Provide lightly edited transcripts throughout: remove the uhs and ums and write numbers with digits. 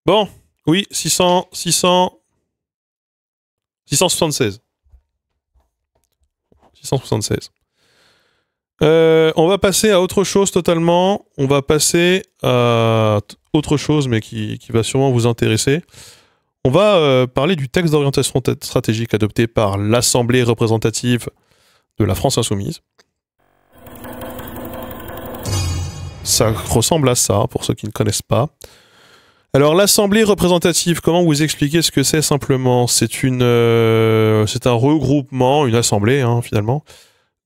Bon, oui, 676. 676. On va passer à autre chose totalement. On va passer à autre chose, mais qui va sûrement vous intéresser. On va parler du texte d'orientation stratégique adopté par l'Assemblée représentative de la France Insoumise. Ça ressemble à ça, pour ceux qui ne connaissent pas. Alors, l'Assemblée représentative, comment vous expliquer ce que c'est simplement? C'est un regroupement, une assemblée, hein, finalement,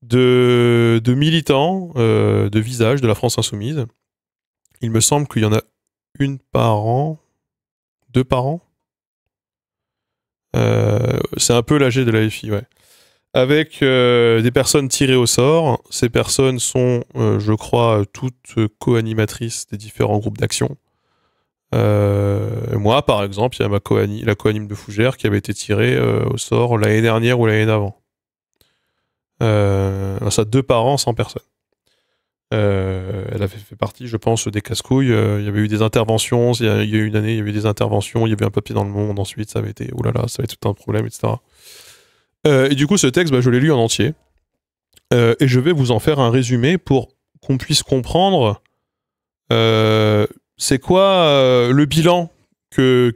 de militants, de visages de la France Insoumise. Il me semble qu'il y en a une par an, deux par an. C'est un peu l'âge de la FI, ouais. Avec des personnes tirées au sort. Ces personnes sont, je crois, toutes co-animatrices des différents groupes d'action. Moi, par exemple, il y a la co-anime de Fougères qui avait été tirée au sort l'année dernière ou l'année d'avant. Ça, 2 par an, 100 personnes. Elle avait fait partie, je pense, des casse-couilles. Il y avait eu des interventions. Il y a eu une année, il y avait eu des interventions. Il y avait un papier dans le Monde. Ensuite, ça avait été, oulala, ça avait été tout un problème, etc. Et du coup, ce texte, je l'ai lu en entier. Et je vais vous en faire un résumé pour qu'on puisse comprendre c'est quoi le bilan que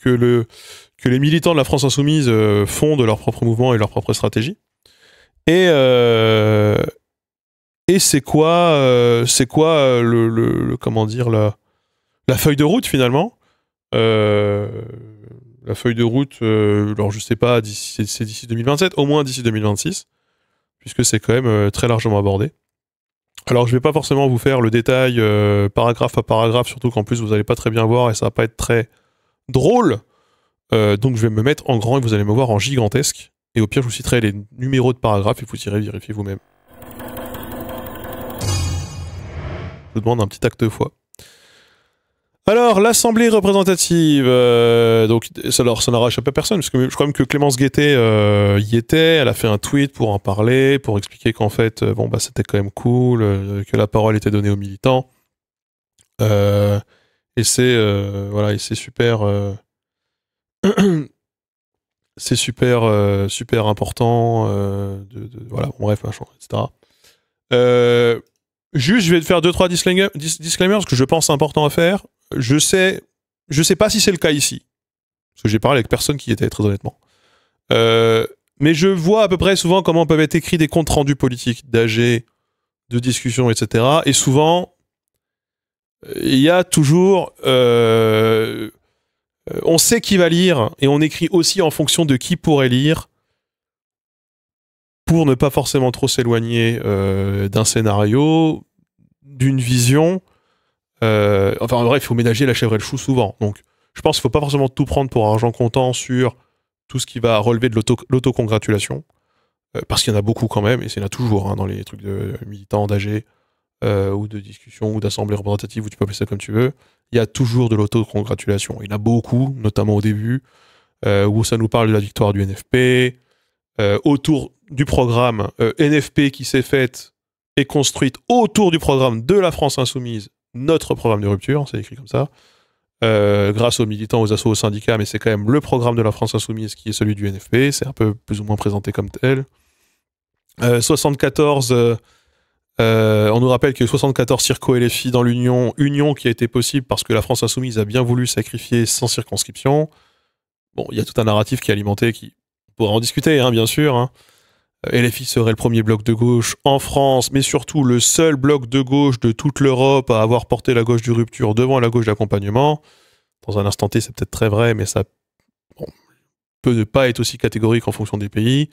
les militants de la France Insoumise font de leur propre mouvement et leur propre stratégie. Et c'est quoi comment dire, la feuille de route finalement. La feuille de route, alors je sais pas, c'est d'ici 2027, au moins d'ici 2026, puisque c'est quand même très largement abordé. Alors je vais pas forcément vous faire le détail paragraphe à paragraphe, surtout qu'en plus vous allez pas très bien voir et ça va pas être très drôle. Donc je vais me mettre en grand et vous allez me voir en gigantesque. Et au pire je vous citerai les numéros de paragraphes et vous irez vérifier vous-même. Je vous demande un petit acte de foi. Alors, l'Assemblée représentative, donc ça n'aura échappé à personne, parce que je crois même que Clémence Guettet y était, elle a fait un tweet pour en parler, pour expliquer qu'en fait, c'était quand même cool, que la parole était donnée aux militants. Et c'est super... c'est super important, voilà, bref, machin, etc. Juste, je vais te faire 2-3 disclaimers, parce que je pense c'est important à faire. Je sais pas si c'est le cas ici, parce que j'ai parlé avec personne qui y était, très honnêtement. Mais je vois à peu près souvent comment peuvent être écrits des comptes rendus politiques, d'AG, de discussions, etc. Et souvent, il y a toujours... on sait qui va lire, et on écrit aussi en fonction de qui pourrait lire, pour ne pas forcément trop s'éloigner d'un scénario, d'une vision... enfin bref, il faut ménager la chèvre et le chou souvent. Donc je pense qu'il ne faut pas forcément tout prendre pour argent comptant sur tout ce qui va relever de l'autocongratulation. Parce qu'il y en a beaucoup quand même, et il y en a toujours dans les trucs de militants, d'AG, ou de discussion, ou d'assemblée représentative, où tu peux appeler ça comme tu veux. Il y a toujours de l'autocongratulation. Il y en a beaucoup, notamment au début, où ça nous parle de la victoire du NFP, autour du programme NFP qui s'est fait et construite autour du programme de la France Insoumise, notre programme de rupture, c'est écrit comme ça, grâce aux militants, aux assos, aux syndicats, mais c'est quand même le programme de la France Insoumise qui est celui du NFP, c'est un peu plus ou moins présenté comme tel. 74, on nous rappelle que 74 circo LFI dans l'Union, union qui a été possible parce que la France Insoumise a bien voulu sacrifier sans circonscription. Bon, il y a tout un narratif qui est alimenté, qui on pourra en discuter, bien sûr. LFI serait le premier bloc de gauche en France, mais surtout le seul bloc de gauche de toute l'Europe à avoir porté la gauche du rupture devant la gauche d'accompagnement. Dans un instant T, c'est peut-être très vrai, mais ça peut ne pas être aussi catégorique en fonction des pays.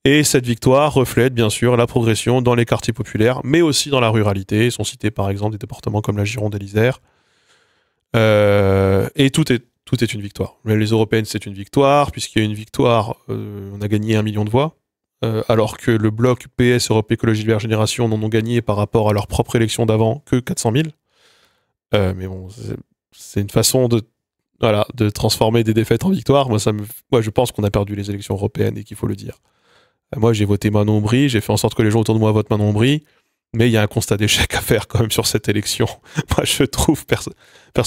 Et cette victoire reflète bien sûr la progression dans les quartiers populaires, mais aussi dans la ruralité. Ils sont cités par exemple des départements comme la Gironde et l'Isère. Et tout est une victoire. Même les européennes, c'est une victoire, puisqu'il y a une victoire, on a gagné 1 million de voix. Alors que le bloc PS, Europe Écologie Vert Génération n'en ont gagné par rapport à leur propre élection d'avant que 400 000. Mais bon, c'est une façon de transformer des défaites en victoires. Moi, je pense qu'on a perdu les élections européennes et qu'il faut le dire. Moi, j'ai voté Manon Bry, j'ai fait en sorte que les gens autour de moi votent Manon Bry. Mais il y a un constat d'échec à faire quand même sur cette élection. Moi, je trouve...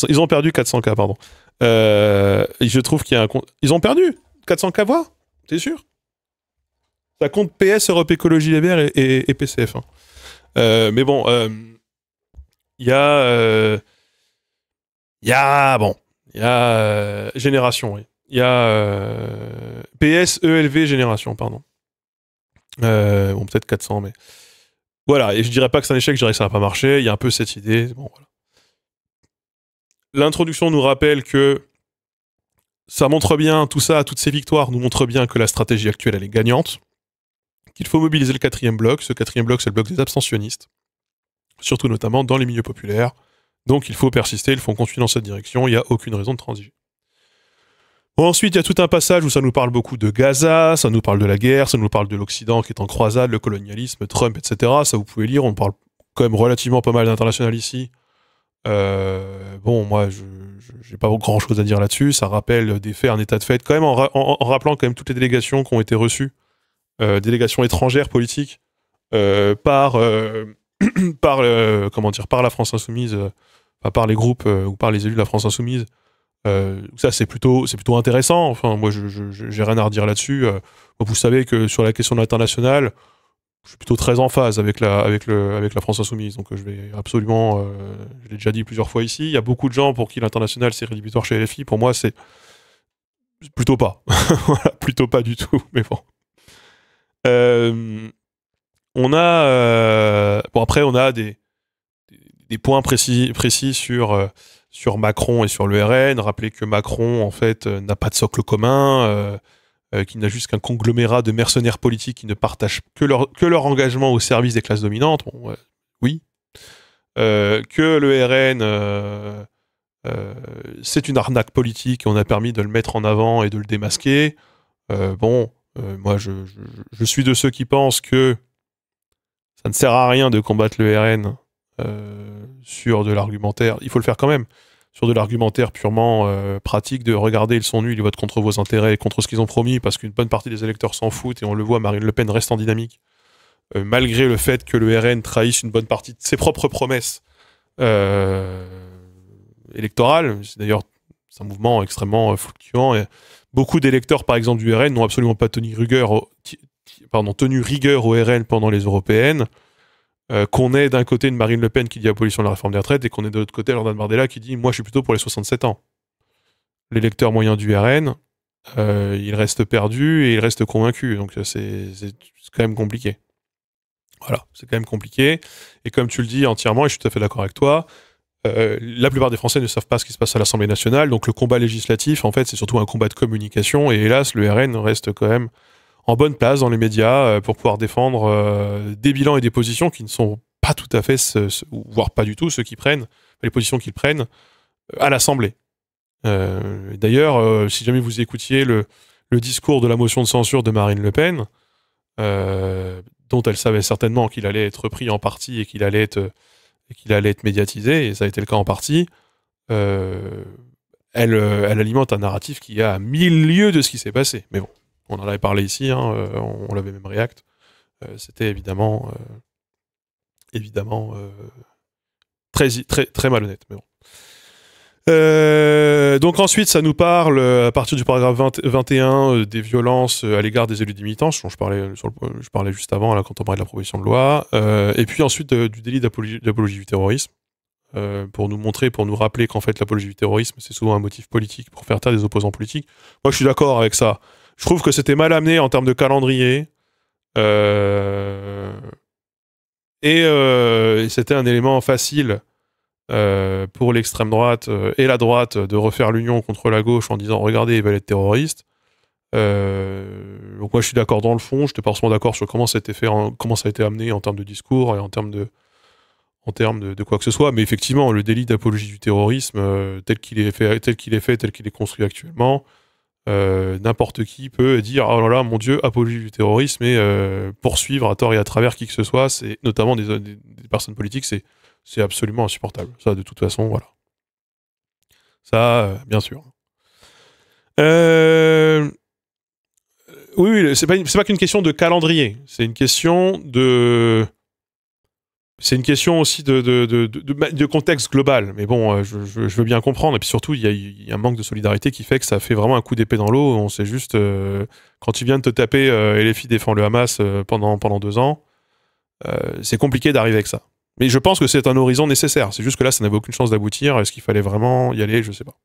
Ils ont perdu 400K, pardon. Et je trouve qu'il y a un... Ils ont perdu 400K voix. T'es sûr? Ça compte PS, Europe Écologie Les Verts et PCF. Hein. Mais bon, il y a... Génération, oui. Il y a PS, ELV, Génération, pardon. Bon, peut-être 400, mais... Voilà, et je dirais pas que c'est un échec, je dirais que ça n'a pas marché. Il y a un peu cette idée. Bon, voilà. L'introduction nous rappelle que ça montre bien, tout ça, toutes ces victoires nous montrent bien que la stratégie actuelle, elle est gagnante, qu'il faut mobiliser le quatrième bloc. Ce quatrième bloc, c'est le bloc des abstentionnistes, surtout notamment dans les milieux populaires. Donc il faut persister, il faut continuer dans cette direction, il n'y a aucune raison de transiger. Bon, ensuite, il y a tout un passage où ça nous parle beaucoup de Gaza, ça nous parle de la guerre, ça nous parle de l'Occident qui est en croisade, le colonialisme, Trump, etc. Ça, vous pouvez lire, on parle quand même relativement pas mal d'international ici. Bon, moi, je n'ai pas grand-chose à dire là-dessus. Ça rappelle des faits, un état de fait, quand même en rappelant quand même toutes les délégations qui ont été reçues, délégations étrangères politiques, par par la France Insoumise, par les groupes ou par les élus de la France Insoumise. Ça c'est plutôt intéressant. Enfin, moi j'ai rien à redire là-dessus. Vous savez que sur la question de l'international, je suis plutôt très en phase avec la France Insoumise. Donc je vais absolument, je l'ai déjà dit plusieurs fois ici, il y a beaucoup de gens pour qui l'international c'est rédhibitoire chez LFI. Pour moi c'est plutôt pas. Voilà, plutôt pas du tout. Mais bon. On a bon, après on a des points précis sur Macron et sur le RN. Rappelez que Macron en fait n'a pas de socle commun, qu'il n'a juste qu'un conglomérat de mercenaires politiques qui ne partagent que leur engagement au service des classes dominantes. Bon, oui. Que le RN c'est une arnaque politique et on a permis de le mettre en avant et de le démasquer. Moi je suis de ceux qui pensent que ça ne sert à rien de combattre le RN sur de l'argumentaire. Il faut le faire quand même. Sur de l'argumentaire purement pratique, de regarder, ils sont nuls, ils votent contre vos intérêts et contre ce qu'ils ont promis, parce qu'une bonne partie des électeurs s'en foutent, et on le voit, Marine Le Pen reste en dynamique, malgré le fait que le RN trahisse une bonne partie de ses propres promesses électorales. D'ailleurs, c'est un mouvement extrêmement fluctuant, et beaucoup d'électeurs, par exemple, du RN n'ont absolument pas tenu rigueur au RN pendant les européennes, qu'on ait d'un côté une Marine Le Pen qui dit abolition de la réforme des retraites et qu'on ait de l'autre côté Jordan Bardella qui dit moi je suis plutôt pour les 67 ans. L'électeur moyen du RN, il reste perdu et il reste convaincu, donc c'est quand même compliqué. Voilà, c'est quand même compliqué. Et comme tu le dis entièrement, et je suis tout à fait d'accord avec toi, la plupart des Français ne savent pas ce qui se passe à l'Assemblée nationale, donc le combat législatif, en fait, c'est surtout un combat de communication, et hélas, le RN reste quand même en bonne place dans les médias pour pouvoir défendre des bilans et des positions qui ne sont pas tout à fait, voire pas du tout, ceux qui prennent, les positions qu'ils prennent à l'Assemblée. D'ailleurs, si jamais vous écoutiez le discours de la motion de censure de Marine Le Pen, dont elle savait certainement qu'il allait être pris en partie et qu'il allait être médiatisé, et ça a été le cas en partie, elle alimente un narratif qui est à 1000 lieues de ce qui s'est passé. Mais bon, on en avait parlé ici, hein, on l'avait même react. C'était évidemment très malhonnête. Mais bon. Donc ensuite, ça nous parle, à partir du paragraphe 21, des violences à l'égard des élus militants, dont je parlais juste avant, là, quand on parlait de la proposition de loi, et puis ensuite du délit d'apologie du terrorisme, pour nous rappeler qu'en fait l'apologie du terrorisme, c'est souvent un motif politique pour faire taire des opposants politiques. Moi, je suis d'accord avec ça. Je trouve que c'était mal amené en termes de calendrier, et c'était un élément facile pour l'extrême droite et la droite de refaire l'union contre la gauche en disant regardez, ils veulent être terroristes. Donc moi je suis d'accord dans le fond, je n'étais pas forcément d'accord sur comment ça a été fait, comment ça a été amené en termes de discours et en termes de quoi que ce soit, mais effectivement le délit d'apologie du terrorisme tel qu'il est construit actuellement, n'importe qui peut dire oh là là mon Dieu, apologie du terrorisme et poursuivre à tort et à travers qui que ce soit, c'est notamment des personnes politiques, c'est absolument insupportable. Ça, de toute façon, voilà. Ça, bien sûr. Oui, c'est pas qu'une question de calendrier. C'est une question de c'est une question aussi de contexte global. Mais bon, je veux bien comprendre. Et puis surtout, il y a un manque de solidarité qui fait que ça fait vraiment un coup d'épée dans l'eau. On sait juste, quand tu viens de te taper et les filles défendent le Hamas pendant 2 ans, c'est compliqué d'arriver avec ça. Mais je pense que c'est un horizon nécessaire. C'est juste que là, ça n'avait aucune chance d'aboutir. Est-ce qu'il fallait vraiment y aller? Je sais pas.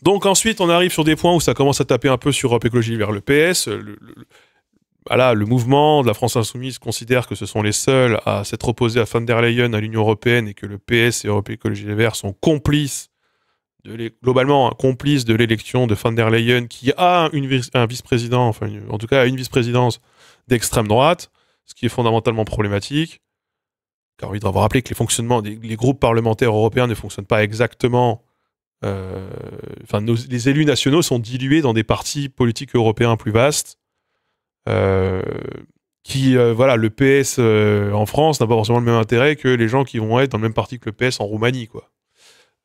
Donc ensuite, on arrive sur des points où ça commence à taper un peu sur Europe Écologie vers le PS. Voilà, le mouvement de la France Insoumise considère que ce sont les seuls à s'être opposés à von der Leyen, à l'Union Européenne, et que le PS et Europe Écologie Les Verts sont complices, globalement complices de l'élection de von der Leyen, qui a un vice-président, enfin en tout cas une vice-présidence d'extrême droite, ce qui est fondamentalement problématique. Car il doit rappeler que les groupes parlementaires européens ne fonctionnent pas exactement. Les élus nationaux sont dilués dans des partis politiques européens plus vastes. Le PS en France n'a pas forcément le même intérêt que les gens qui vont être dans le même parti que le PS en Roumanie, quoi.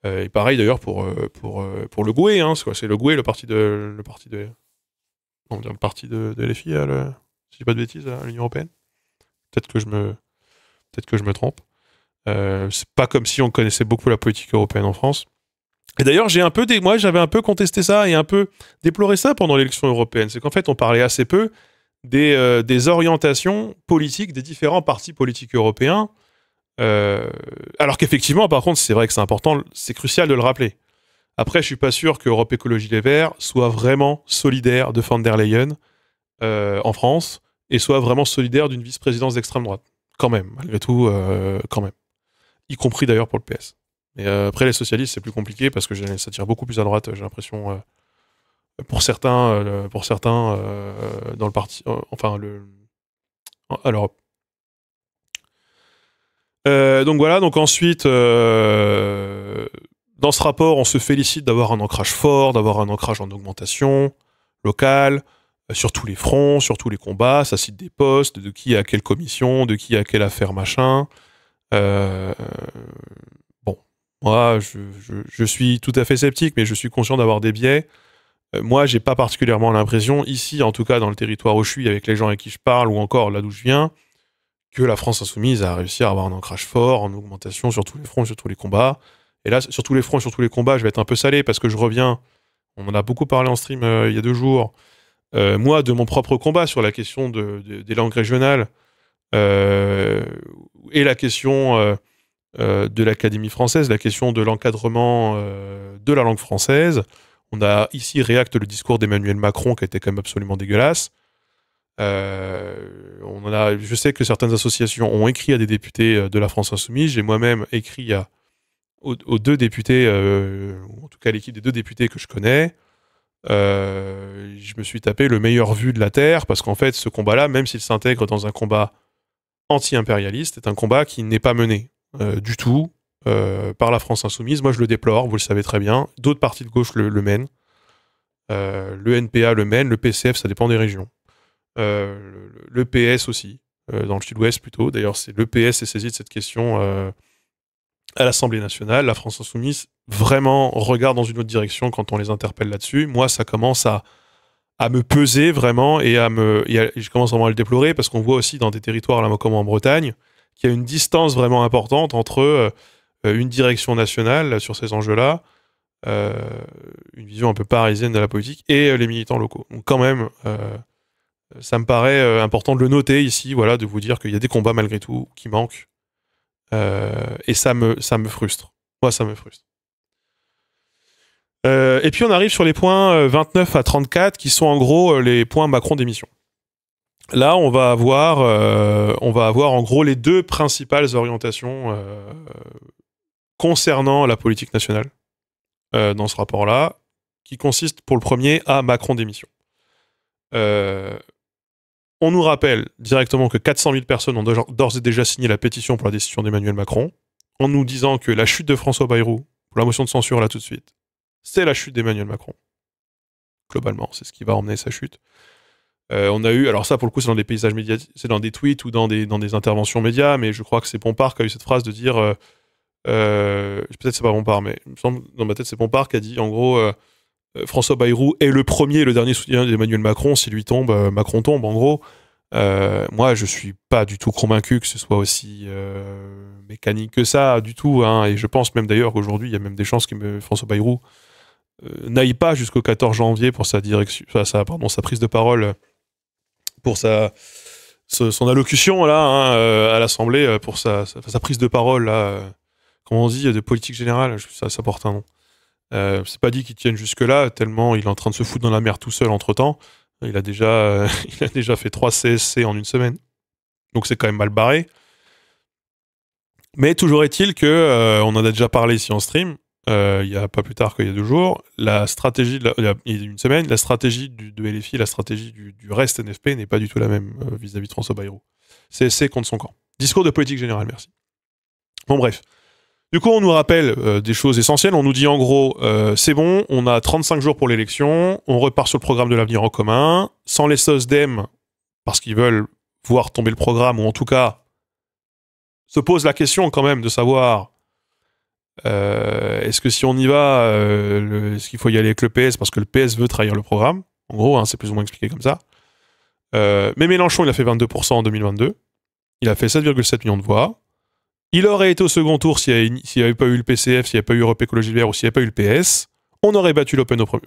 Et pareil d'ailleurs pour le GUE, hein, c'est le GUE, le parti de LFI, si je dis pas de bêtises, à l'Union Européenne. Peut-être que je me trompe. C'est pas comme si on connaissait beaucoup la politique européenne en France. Et d'ailleurs, moi, j'avais un peu contesté ça et un peu déploré ça pendant l'élection européenne. C'est qu'en fait, on parlait assez peu des orientations politiques des différents partis politiques européens. Alors qu'effectivement, par contre, c'est vrai que c'est important, c'est crucial de le rappeler. Après, je suis pas sûr que Europe Écologie Les Verts soit vraiment solidaire de von der Leyen en France et soit vraiment solidaire d'une vice-présidence d'extrême droite. Quand même, malgré tout, quand même. Y compris d'ailleurs pour le PS. Et après, les socialistes, c'est plus compliqué parce que ça tire beaucoup plus à droite, j'ai l'impression, pour certains dans le parti, à l'Europe. Donc voilà, donc ensuite, dans ce rapport, on se félicite d'avoir un ancrage fort, d'avoir un ancrage en augmentation locale, sur tous les fronts, sur tous les combats, ça cite des postes, de qui à quelle commission, de qui à quelle affaire machin. Moi, je suis tout à fait sceptique, mais je suis conscient d'avoir des biais. Moi, j'ai pas particulièrement l'impression, ici, en tout cas dans le territoire où je suis, avec les gens avec qui je parle, ou encore là d'où je viens, que la France Insoumise a réussi à avoir un ancrage fort, en augmentation sur tous les fronts, sur tous les combats. Et là, sur tous les fronts, sur tous les combats, je vais être un peu salé, parce que je reviens, on en a beaucoup parlé en stream il y a 2 jours, moi, de mon propre combat sur la question des langues régionales, et la question de l'Académie française, la question de l'encadrement de la langue française. On a ici réacte le discours d'Emmanuel Macron qui était quand même absolument dégueulasse. Je sais que certaines associations ont écrit à des députés de la France Insoumise. J'ai moi-même écrit aux 2 députés, ou en tout cas l'équipe des 2 députés que je connais. Je me suis tapé le meilleur vu de la Terre parce qu'en fait, ce combat-là, même s'il s'intègre dans un combat anti-impérialiste, est un combat qui n'est pas mené du tout par la France Insoumise. Moi, je le déplore, vous le savez très bien. D'autres partis de gauche le mènent. Le NPA le mène, le PCF, ça dépend des régions. Le PS aussi, dans le sud-ouest plutôt. D'ailleurs, le PS est saisi de cette question à l'Assemblée nationale. La France Insoumise vraiment regarde dans une autre direction quand on les interpelle là-dessus. Moi, ça commence à me peser vraiment et je commence vraiment à le déplorer parce qu'on voit aussi dans des territoires là, comme en Bretagne qu'il y a une distance vraiment importante entre une direction nationale sur ces enjeux-là, une vision un peu parisienne de la politique et les militants locaux. Donc quand même, ça me paraît important de le noter ici, voilà, de vous dire qu'il y a des combats malgré tout qui manquent et ça me frustre. Moi, ça me frustre. Et puis on arrive sur les points 29 à 34 qui sont en gros les points Macron démission. Là, on va avoir en gros les 2 principales orientations concernant la politique nationale dans ce rapport-là, qui consiste pour le premier à Macron démission. On nous rappelle directement que 400 000 personnes ont d'ores et déjà signé la pétition pour la décision d'Emmanuel Macron, en nous disant que la chute de François Bayrou, pour la motion de censure là tout de suite, c'est la chute d'Emmanuel Macron. Globalement, c'est ce qui va emmener sa chute. On a eu, alors ça pour le coup c'est dans des paysages médiatiques, c'est dans des tweets ou dans des interventions médias, mais je crois que c'est Bompard qui a eu cette phrase de dire, peut-être c'est pas Bompard, mais il me semble dans ma tête c'est Bompard qui a dit en gros François Bayrou est le premier et le dernier soutien d'Emmanuel Macron, s'il lui tombe, Macron tombe en gros. Moi, je suis pas du tout convaincu que ce soit aussi mécanique que ça, du tout. Hein, et je pense même d'ailleurs qu'aujourd'hui, il y a même des chances que François Bayrou n'aille pas jusqu'au 14 janvier pour sa prise de parole, pour son allocution là hein, à l'Assemblée, pour sa prise de parole là, comment on dit, de politique générale, ça porte un nom. C'est pas dit qu'il tienne jusque là, tellement il est en train de se foutre dans la mer tout seul entre temps. Il a déjà fait 3 CSC en une semaine. Donc c'est quand même mal barré. Mais toujours est-il que, on en a déjà parlé ici en stream, il y a pas plus tard qu'il y a 2 jours, la stratégie, il y a une semaine, la stratégie de LFI, la stratégie du reste NFP n'est pas du tout la même vis-à-vis de François Bayrou. CSC contre son camp. Discours de politique générale, merci. Bon bref. Du coup, on nous rappelle des choses essentielles. On nous dit en gros, c'est bon, on a 35 jours pour l'élection, on repart sur le programme de l'avenir en commun, sans les SOSDEM, parce qu'ils veulent voir tomber le programme, ou en tout cas, se pose la question quand même de savoir est-ce que si on y va, est-ce qu'il faut y aller avec le PS, parce que le PS veut trahir le programme. En gros, hein, c'est plus ou moins expliqué comme ça. Mais Mélenchon, il a fait 22% en 2022. Il a fait 7,7 millions de voix. Il aurait été au second tour s'il n'y avait pas eu le PCF, s'il n'y avait pas eu Europe Écologie Les Verts ou s'il n'y avait pas eu le PS. On aurait battu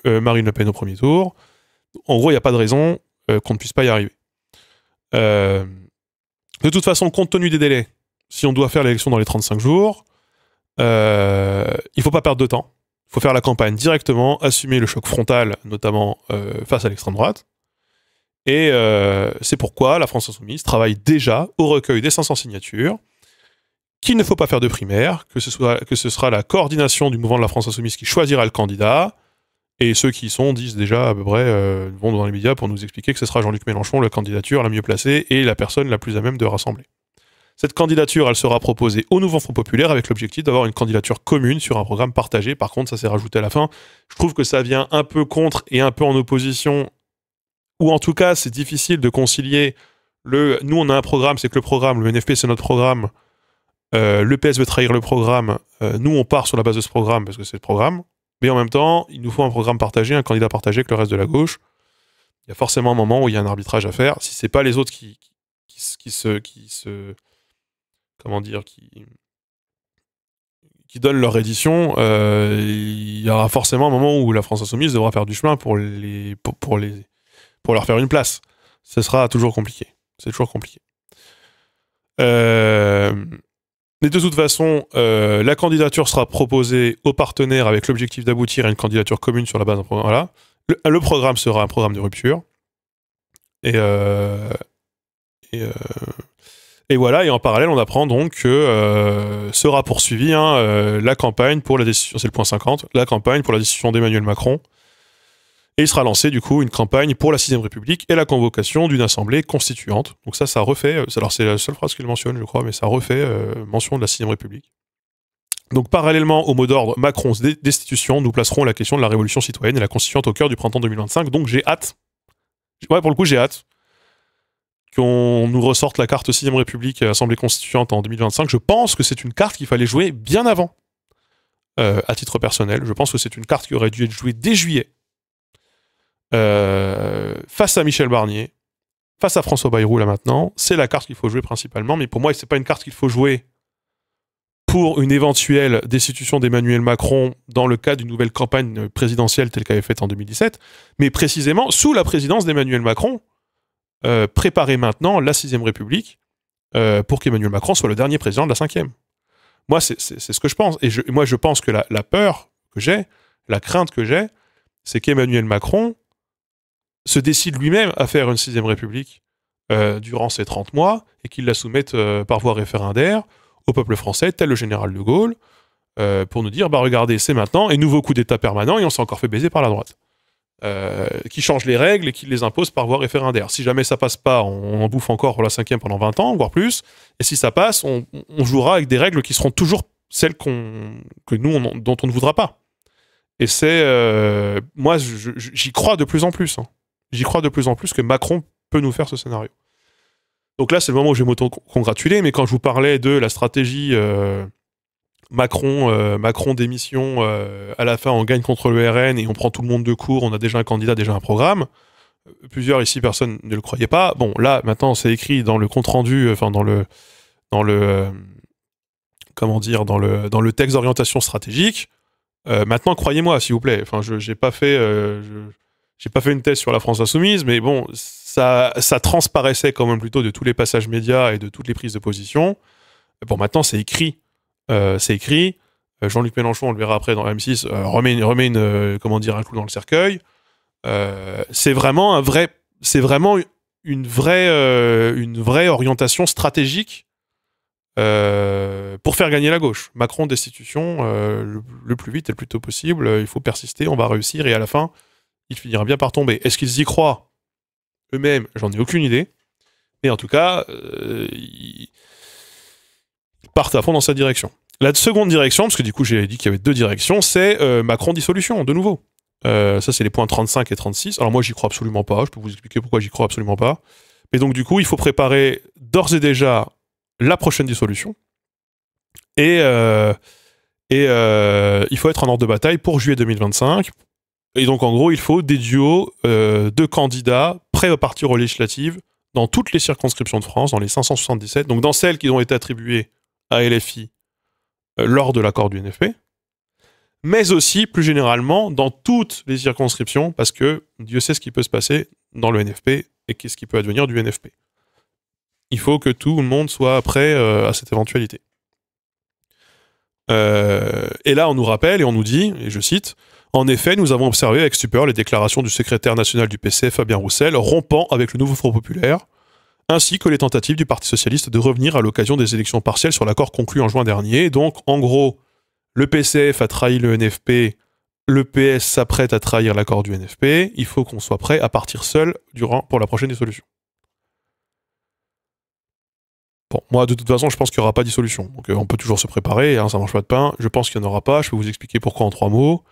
Marine Le Pen au premier tour. En gros, il n'y a pas de raison qu'on ne puisse pas y arriver. De toute façon, compte tenu des délais, si on doit faire l'élection dans les 35 jours, il ne faut pas perdre de temps. Il faut faire la campagne directement, assumer le choc frontal, notamment face à l'extrême droite. Et c'est pourquoi la France Insoumise travaille déjà au recueil des 500 signatures, qu'il ne faut pas faire de primaire, que ce sera la coordination du mouvement de la France Insoumise qui choisira le candidat, et ceux qui y sont disent déjà à peu près, vont dans les médias pour nous expliquer que ce sera Jean-Luc Mélenchon, la candidature la mieux placée et la personne la plus à même de rassembler. Cette candidature, elle sera proposée au nouveau Front Populaire avec l'objectif d'avoir une candidature commune sur un programme partagé. Par contre, ça s'est rajouté à la fin. Je trouve que ça vient un peu contre et un peu en opposition, ou en tout cas, c'est difficile de concilier nous, on a un programme, c'est que le programme, le NFP, c'est notre programme. Le PS veut trahir le programme. Nous, on part sur la base de ce programme parce que c'est le programme. Mais en même temps, il nous faut un programme partagé, un candidat partagé avec le reste de la gauche. Il y a forcément un moment où il y a un arbitrage à faire. Si c'est pas les autres qui donnent leur édition, il y aura forcément un moment où la France Insoumise devra faire du chemin pour leur faire une place. Ce sera toujours compliqué. C'est toujours compliqué. Mais de toute façon, la candidature sera proposée aux partenaires avec l'objectif d'aboutir à une candidature commune sur la base d'un programme. Voilà. Le programme sera un programme de rupture. Et voilà, et en parallèle, on apprend donc que sera poursuivie la campagne pour la décision, c'est le point 50, la campagne pour la décision d'Emmanuel Macron. Et il sera lancé du coup une campagne pour la 6ème République et la convocation d'une assemblée constituante. Donc ça refait, alors c'est la seule phrase qu'il mentionne je crois, mais ça refait mention de la 6ème République. Donc parallèlement au mot d'ordre Macron's destitution, nous placerons la question de la révolution citoyenne et la constituante au cœur du printemps 2025. Donc j'ai hâte, ouais pour le coup j'ai hâte, qu'on nous ressorte la carte 6ème République et Assemblée constituante en 2025. Je pense que c'est une carte qu'il fallait jouer bien avant, à titre personnel. Je pense que c'est une carte qui aurait dû être jouée dès juillet. Face à Michel Barnier, face à François Bayrou là maintenant, c'est la carte qu'il faut jouer principalement, mais pour moi c'est pas une carte qu'il faut jouer pour une éventuelle destitution d'Emmanuel Macron dans le cadre d'une nouvelle campagne présidentielle telle qu'elle avait faite en 2017, mais précisément sous la présidence d'Emmanuel Macron, préparer maintenant la 6ème République pour qu'Emmanuel Macron soit le dernier président de la 5ème. Moi c'est ce que je pense, et moi je pense que la peur que j'ai, la crainte que j'ai, c'est qu'Emmanuel Macron se décide lui-même à faire une 6ème République durant ces 30 mois et qu'il la soumette par voie référendaire au peuple français, tel le général de Gaulle, pour nous dire, bah regardez, c'est maintenant, et nouveau coup d'État permanent, et on s'est encore fait baiser par la droite. Qui change les règles et qui les impose par voie référendaire. Si jamais ça passe pas, on en bouffe encore pour la 5ème pendant 20 ans, voire plus, et si ça passe, on jouera avec des règles qui seront toujours celles dont on ne voudra pas. Et c'est... moi, j'y crois de plus en plus. Hein. J'y crois de plus en plus que Macron peut nous faire ce scénario. Donc là, c'est le moment où je vais m'auto-congratuler, mais quand je vous parlais de la stratégie Macron démission, à la fin on gagne contre le RN et on prend tout le monde de court, on a déjà un candidat, déjà un programme, Plusieurs ici, personne ne le croyait pas. Bon, là, maintenant, c'est écrit dans le compte-rendu, enfin, dans le comment dire, dans le texte d'orientation stratégique. Maintenant, croyez-moi, s'il vous plaît. Enfin, j'ai pas fait une thèse sur la France insoumise, mais bon, ça transparaissait quand même plutôt de tous les passages médias et de toutes les prises de position. Bon, maintenant, c'est écrit. Jean-Luc Mélenchon, on le verra après dans M6, remet comment dire, un clou dans le cercueil. C'est vraiment une vraie orientation stratégique pour faire gagner la gauche. Macron, destitution, le plus vite et le plus tôt possible. Il faut persister, on va réussir, et à la fin, il finira bien par tomber. Est-ce qu'ils y croient eux-mêmes? J'en ai aucune idée. Mais en tout cas, ils partent à fond dans cette direction. La seconde direction, parce que du coup j'ai dit qu'il y avait deux directions, c'est Macron dissolution, de nouveau. Ça, c'est les points 35 et 36. Alors moi, j'y crois absolument pas. Je peux vous expliquer pourquoi j'y crois absolument pas. Mais donc, du coup, il faut préparer d'ores et déjà la prochaine dissolution. Et il faut être en ordre de bataille pour juillet 2025. Et donc, en gros, il faut des duos de candidats prêts à partir aux législatives dans toutes les circonscriptions de France, dans les 577, donc dans celles qui ont été attribuées à LFI lors de l'accord du NFP, mais aussi, plus généralement, dans toutes les circonscriptions, parce que Dieu sait ce qui peut se passer dans le NFP et qu'est-ce qui peut advenir du NFP. Il faut que tout le monde soit prêt à cette éventualité. Et là, on nous rappelle et on nous dit, et je cite, « En effet, nous avons observé avec stupeur les déclarations du secrétaire national du PC, Fabien Roussel, rompant avec le nouveau Front populaire, ainsi que les tentatives du Parti socialiste de revenir à l'occasion des élections partielles sur l'accord conclu en juin dernier. » Donc, en gros, le PCF a trahi le NFP, le PS s'apprête à trahir l'accord du NFP, il faut qu'on soit prêt à partir seul pour la prochaine dissolution. Bon, moi, de toute façon, je pense qu'il n'y aura pas de dissolution. Donc, on peut toujours se préparer, hein, ça mange pas de pain. Je pense qu'il n'y en aura pas, je peux vous expliquer pourquoi en 3 mots.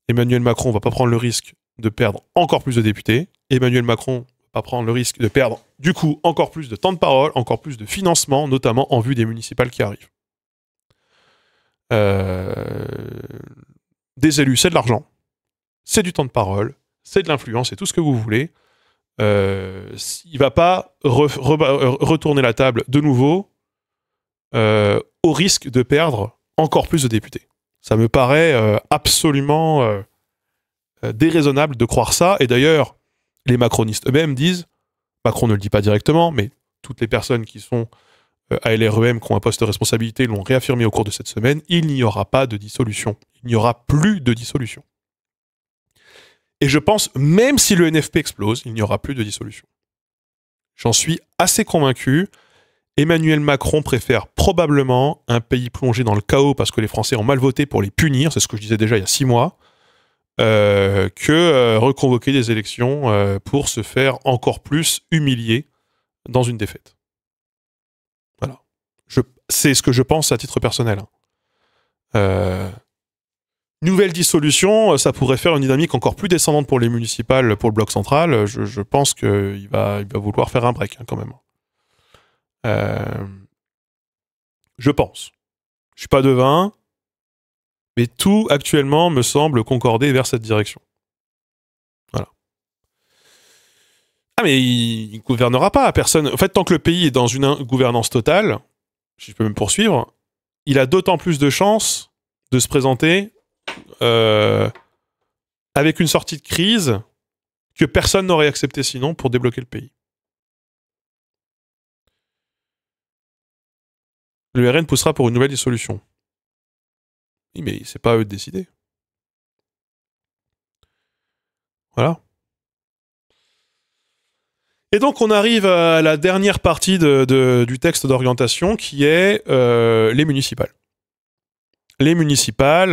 Emmanuel Macron ne va pas prendre le risque de perdre encore plus de députés. Emmanuel Macron ne va pas prendre le risque de perdre, du coup, encore plus de temps de parole, encore plus de financement, notamment en vue des municipales qui arrivent. Des élus, c'est de l'argent, c'est du temps de parole, c'est de l'influence, c'est tout ce que vous voulez. Il ne va pas retourner la table de nouveau au risque de perdre encore plus de députés. Ça me paraît absolument déraisonnable de croire ça. Et d'ailleurs, les macronistes eux-mêmes disent, Macron ne le dit pas directement, mais toutes les personnes qui sont à LREM, qui ont un poste de responsabilité, l'ont réaffirmé au cours de cette semaine, il n'y aura pas de dissolution. Il n'y aura plus de dissolution. Et je pense, même si le NFP explose, il n'y aura plus de dissolution. J'en suis assez convaincu. Emmanuel Macron préfère probablement un pays plongé dans le chaos parce que les Français ont mal voté pour les punir, c'est ce que je disais déjà il y a 6 mois, que reconvoquer des élections pour se faire encore plus humilier dans une défaite. Voilà. C'est ce que je pense à titre personnel. Nouvelle dissolution, ça pourrait faire une dynamique encore plus descendante pour les municipales, pour le bloc central. Je pense qu'il va vouloir faire un break, hein, quand même. Je pense. Je suis pas devin, mais tout actuellement me semble concorder vers cette direction. Voilà. Ah, mais il ne gouvernera pas. Personne. En fait, tant que le pays est dans une gouvernance totale, si je peux même poursuivre, il a d'autant plus de chances de se présenter avec une sortie de crise que personne n'aurait accepté sinon pour débloquer le pays. Le RN poussera pour une nouvelle dissolution. Oui, mais c'est pas à eux de décider. Voilà. Et donc on arrive à la dernière partie du texte d'orientation qui est les municipales. Les municipales,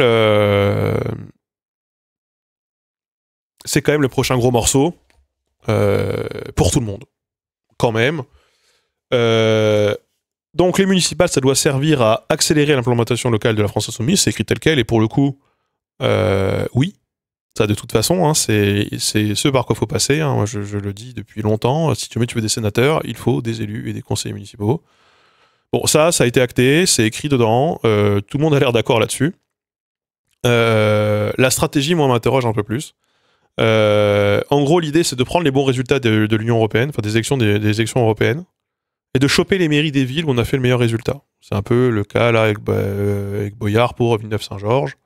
c'est quand même le prochain gros morceau pour tout le monde, quand même. Donc les municipales, ça doit servir à accélérer l'implémentation locale de la France insoumise, c'est écrit tel quel, et pour le coup, oui, ça de toute façon, hein, c'est ce par quoi il faut passer, hein, moi je le dis depuis longtemps, si tu veux des sénateurs, il faut des élus et des conseillers municipaux. Bon, ça a été acté, c'est écrit dedans, tout le monde a l'air d'accord là-dessus. La stratégie, moi, m'interroge un peu plus. En gros, l'idée, c'est de prendre les bons résultats de l'Union européenne, enfin des élections européennes, et de choper les mairies des villes où on a fait le meilleur résultat. C'est un peu le cas là avec Boyard pour Villeneuve-Saint-Georges.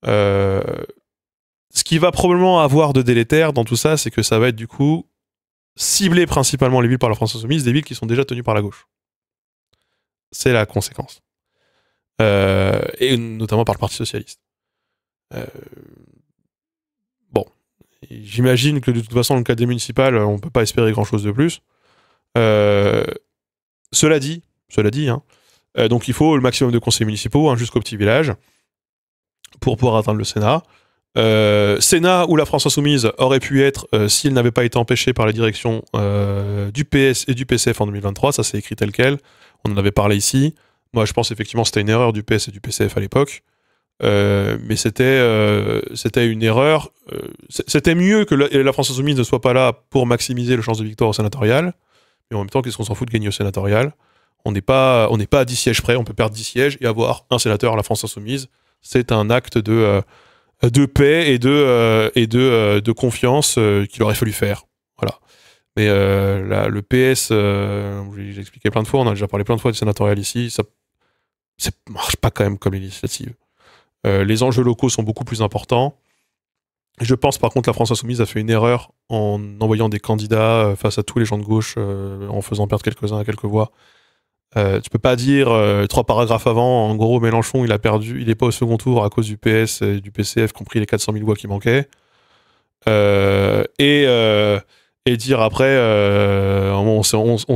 Ce qui va probablement avoir de délétère dans tout ça, c'est que ça va être du coup cibler principalement les villes par la France Insoumise, des villes qui sont déjà tenues par la gauche. C'est la conséquence. Et notamment par le Parti Socialiste. Bon. J'imagine que de toute façon, dans le cas des municipales, on ne peut pas espérer grand-chose de plus. Cela dit, hein, donc il faut le maximum de conseillers municipaux, hein, jusqu'au petit village, pour pouvoir atteindre le Sénat. Sénat où la France Insoumise aurait pu être s'il n'avait pas été empêché par la direction du PS et du PCF en 2023, ça c'est écrit tel quel, on en avait parlé ici. Moi je pense effectivement que c'était une erreur du PS et du PCF à l'époque, mais c'était une erreur. C'était mieux que la France Insoumise ne soit pas là pour maximiser les chances de victoire au sénatorial, mais en même temps qu'est-ce qu'on s'en fout de gagner au sénatorial. On n'est pas à 10 sièges près, on peut perdre 10 sièges et avoir un sénateur à la France Insoumise. C'est un acte de paix et de confiance qu'il aurait fallu faire. Voilà. Mais là, le PS, j'ai expliqué plein de fois, on a déjà parlé plein de fois du sénatorial ici, ça marche pas quand même comme les législatives. Les enjeux locaux sont beaucoup plus importants. Je pense par contre que la France Insoumise a fait une erreur en envoyant des candidats face à tous les gens de gauche, en faisant perdre quelques-uns à quelques voix. Tu peux pas dire 3 paragraphes avant, en gros Mélenchon il a perdu, il est pas au second tour à cause du PS et du PCF, compris les 400 000 voix qui manquaient, et dire après on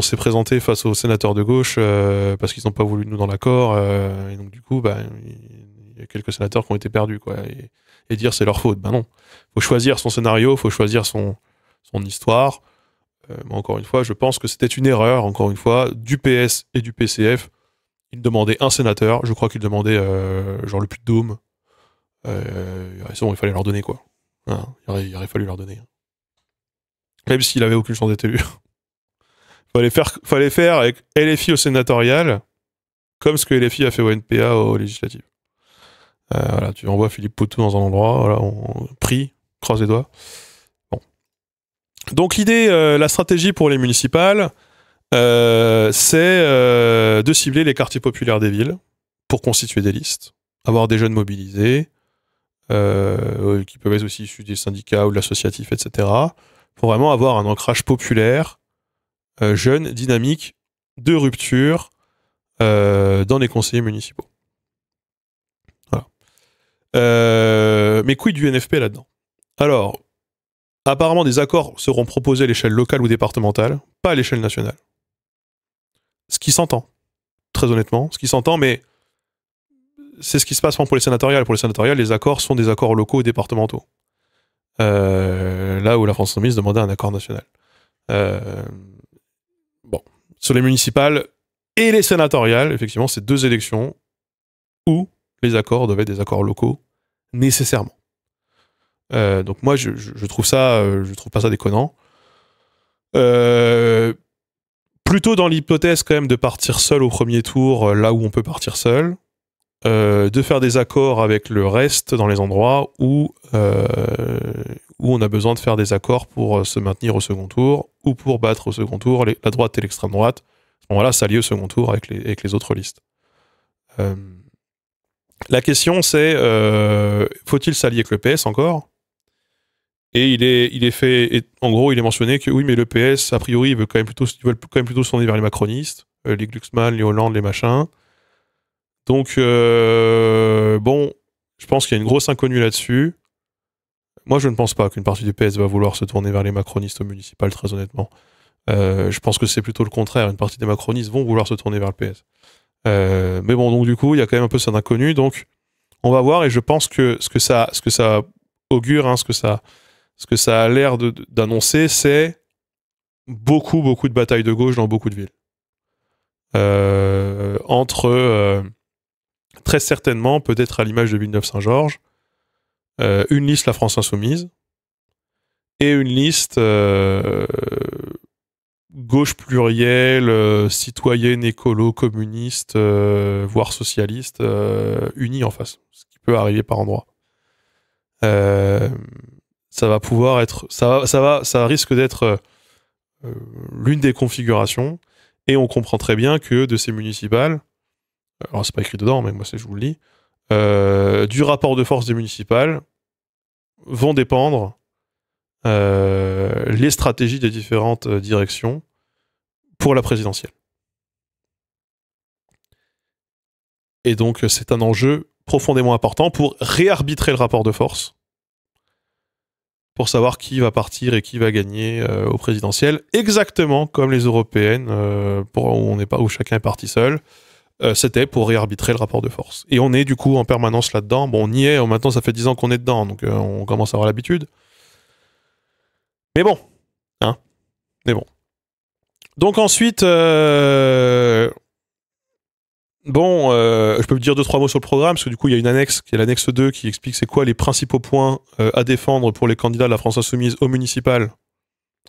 s'est présenté face aux sénateurs de gauche parce qu'ils n'ont pas voulu de nous dans l'accord, et donc du coup il y a quelques sénateurs qui ont été perdus, quoi, et dire c'est leur faute. Ben non, faut choisir son scénario, faut choisir son histoire. Mais encore une fois, je pense que c'était une erreur, encore une fois, du PS et du PCF. Ils demandaient un sénateur, je crois qu'ils demandaient genre le Puy-de-Dôme. C'est bon, il fallait leur donner, quoi. Hein, il aurait fallu leur donner. Même s'il avait aucune chance d'être élu. Fallait faire avec LFI au sénatorial, comme ce que LFI a fait au NPA aux législatives. Voilà, tu envoies Philippe Poutou dans un endroit, voilà, on prie, croise les doigts. Donc l'idée, la stratégie pour les municipales, c'est de cibler les quartiers populaires des villes pour constituer des listes, avoir des jeunes mobilisés, qui peuvent être aussi issus des syndicats ou de l'associatif, etc., pour vraiment avoir un ancrage populaire, jeune, dynamique, de rupture dans les conseillers municipaux. Voilà. Mais quid du NFP là-dedans? Alors, apparemment, des accords seront proposés à l'échelle locale ou départementale, pas à l'échelle nationale. Ce qui s'entend, très honnêtement, ce qui s'entend, mais c'est ce qui se passe pour les sénatoriales. Pour les sénatoriales, les accords sont des accords locaux ou départementaux. Là où la France Insoumise demandait un accord national. Bon, sur les municipales et les sénatoriales, effectivement, c'est 2 élections où les accords doivent être des accords locaux, nécessairement. Donc moi, je trouve pas ça déconnant. Plutôt dans l'hypothèse quand même de partir seul au premier tour, là où on peut partir seul, de faire des accords avec le reste dans les endroits où on a besoin de faire des accords pour se maintenir au second tour ou pour battre au second tour la droite et l'extrême droite. Voilà, s'allier au second tour avec les autres listes. La question c'est, faut-il s'allier avec le PS encore ? Et il est fait, en gros, il est mentionné que oui, mais le PS, a priori, ils veulent quand même plutôt se tourner vers les macronistes, les Glucksmann, les Hollande, les machins. Donc, bon, je pense qu'il y a une grosse inconnue là-dessus. Moi, je ne pense pas qu'une partie du PS va vouloir se tourner vers les macronistes au municipal, très honnêtement. Je pense que c'est plutôt le contraire. Une partie des macronistes vont vouloir se tourner vers le PS. Mais bon, donc du coup, il y a quand même un peu cette inconnue. Donc, on va voir, et je pense que ce que ça augure, hein, ce que ça a l'air d'annoncer, c'est beaucoup de batailles de gauche dans beaucoup de villes. Entre, très certainement, peut-être à l'image de Villeneuve-Saint-Georges, une liste La France Insoumise et une liste gauche plurielle, citoyenne, écolo, communiste, voire socialiste, unie en face, ce qui peut arriver par endroits. ça va pouvoir être, ça risque d'être l'une des configurations. Et on comprend très bien que de ces municipales, alors c'est pas écrit dedans, mais moi je vous le lis, du rapport de force des municipales vont dépendre les stratégies des différentes directions pour la présidentielle. Et donc c'est un enjeu profondément important pour réarbitrer le rapport de force, pour savoir qui va partir et qui va gagner au présidentiel, exactement comme les européennes, où chacun est parti seul. C'était pour réarbitrer le rapport de force. Et on est du coup en permanence là-dedans. Bon, on y est, maintenant ça fait 10 ans qu'on est dedans, donc on commence à avoir l'habitude. Mais bon, hein. Mais bon. Donc ensuite, je peux vous dire 2-3 mots sur le programme, parce que du coup il y a une annexe, qui est l'annexe 2, qui explique c'est quoi les principaux points à défendre pour les candidats de la France Insoumise au municipal.